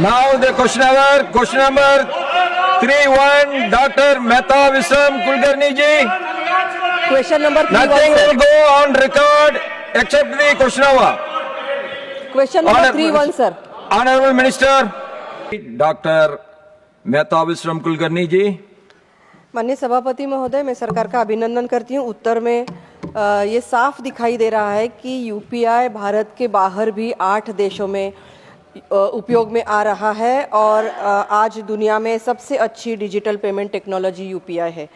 Now the question number 3-1, Dr. Mehta Visram Kulkarni ji. Question number 3-1. Nothing will go on record except the question hour. Question number 3-1, sir. Honorable Minister, Dr. Mehta Visram Kulkarni ji. माननीय सभापति महोदय, मैं सरकार का अभिनंदन करती हूँ। उत्तर में ये साफ दिखाई दे रहा है कि यूपीआई भारत के बाहर भी 8 देशों में उपयोग में आ रहा है और आज दुनिया में सबसे अच्छी डिजिटल पेमेंट टेक्नोलॉजी यूपीआई है।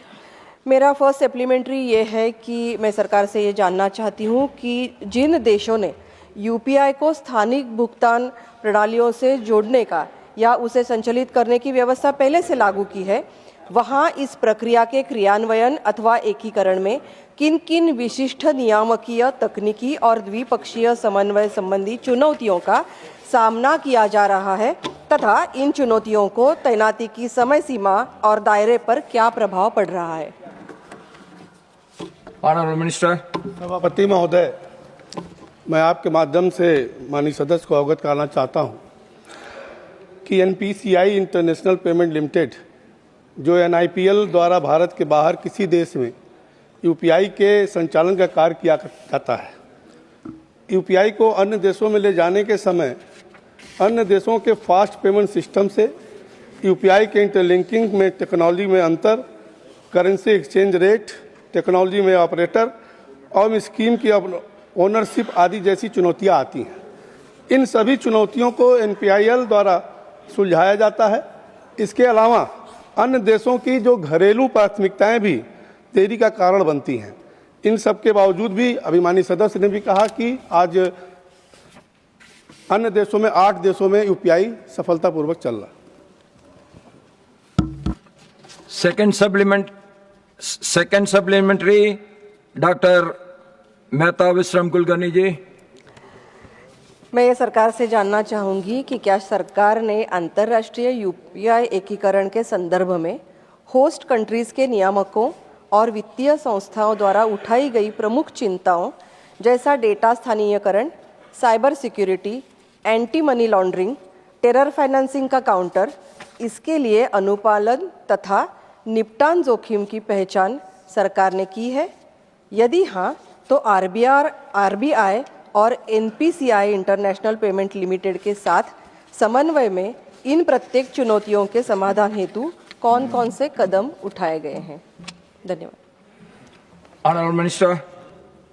मेरा फर्स्ट सप्लीमेंट्री ये है कि मैं सरकार से ये जानना चाहती हूँ कि जिन देशों ने यूपीआई को स्थानिक भुगतान प्रणालियों से जोड़ने का या उसे संचालित करने की व्यवस्था पहले से लागू की है, वहाँ इस प्रक्रिया के क्रियान्वयन अथवा एकीकरण में किन किन विशिष्ट नियामकीय, तकनीकी और द्विपक्षीय समन्वय संबंधी चुनौतियों का सामना किया जा रहा है तथा इन चुनौतियों को तैनाती की समय सीमा और दायरे पर क्या प्रभाव पड़ रहा है। Honorable Minister. सभापति महोदय, मैं आपके माध्यम से माननीय सदस्य को अवगत कराना चाहता हूं कि एनपीसीआई इंटरनेशनल पेमेंट लिमिटेड जो एनआईपीएल द्वारा भारत के बाहर किसी देश में यूपीआई के संचालन का कार्य किया जाता है। यूपीआई को अन्य देशों में ले जाने के समय अन्य देशों के फास्ट पेमेंट सिस्टम से यूपीआई के इंटरलिंकिंग में टेक्नोलॉजी में अंतर, करेंसी एक्सचेंज रेट, टेक्नोलॉजी में ऑपरेटर और स्कीम की ओनरशिप आदि जैसी चुनौतियां आती हैं। इन सभी चुनौतियों को एनपीआईएल द्वारा सुलझाया जाता है। इसके अलावा अन्य देशों की जो घरेलू प्राथमिकताएं भी देरी का कारण बनती हैं। इन सब के बावजूद भी अभिमानी सदस्य ने भी कहा कि आज अन्य देशों में 8 देशों में यूपीआई सफलतापूर्वक चल रहा। Second supplementary, Dr. Mehta Visram Kulkarni जी। मैं ये सरकार से जानना चाहूँगी कि क्या सरकार ने अंतर्राष्ट्रीय यूपीआई एकीकरण के संदर्भ में होस्ट कंट्रीज़ के नियामकों और वित्तीय संस्थाओं द्वारा उठाई गई प्रमुख चिंताओं जैसा डेटा स्थानीयकरण, cyber security, anti money laundering, terror financing का काउंटर, इसके लिए अनुपालन तथा निपटान जोखिम की पहचान सरकार ने की है? यदि हाँ, तो आरबीआई और एनपीसीआई इंटरनेशनल पेमेंट लिमिटेड के साथ समन्वय में इन प्रत्येक चुनौतियों के समाधान हेतु कौन कौन से कदम उठाए गए हैं? धन्यवाद। Honorable Minister.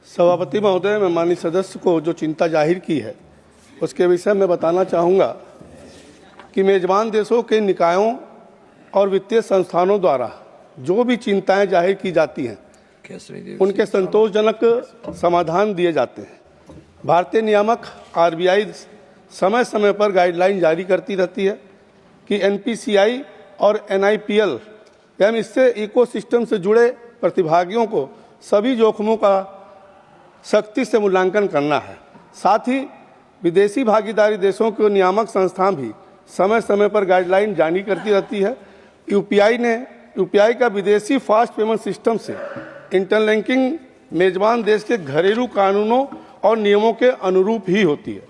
सभापति महोदय, मैं माननीय सदस्य को जो चिंता जाहिर की है उसके विषय में बताना चाहूँगा कि मेजबान देशों के निकायों और वित्तीय संस्थानों द्वारा जो भी चिंताएं जाहिर की जाती हैं उनके संतोषजनक समाधान दिए जाते हैं। भारतीय नियामक आरबीआई समय समय पर गाइडलाइन जारी करती रहती है कि एनपीसीआई और एनआईपीएल एवं इससे इकोसिस्टम से जुड़े प्रतिभागियों को सभी जोखिमों का सख्ती से मूल्यांकन करना है। साथ ही विदेशी भागीदारी देशों के नियामक संस्थान भी समय समय पर गाइडलाइन जारी करती रहती है। यूपीआई का विदेशी फास्ट पेमेंट सिस्टम से इंटरलिंकिंग मेजबान देश के घरेलू कानूनों और नियमों के अनुरूप ही होती है।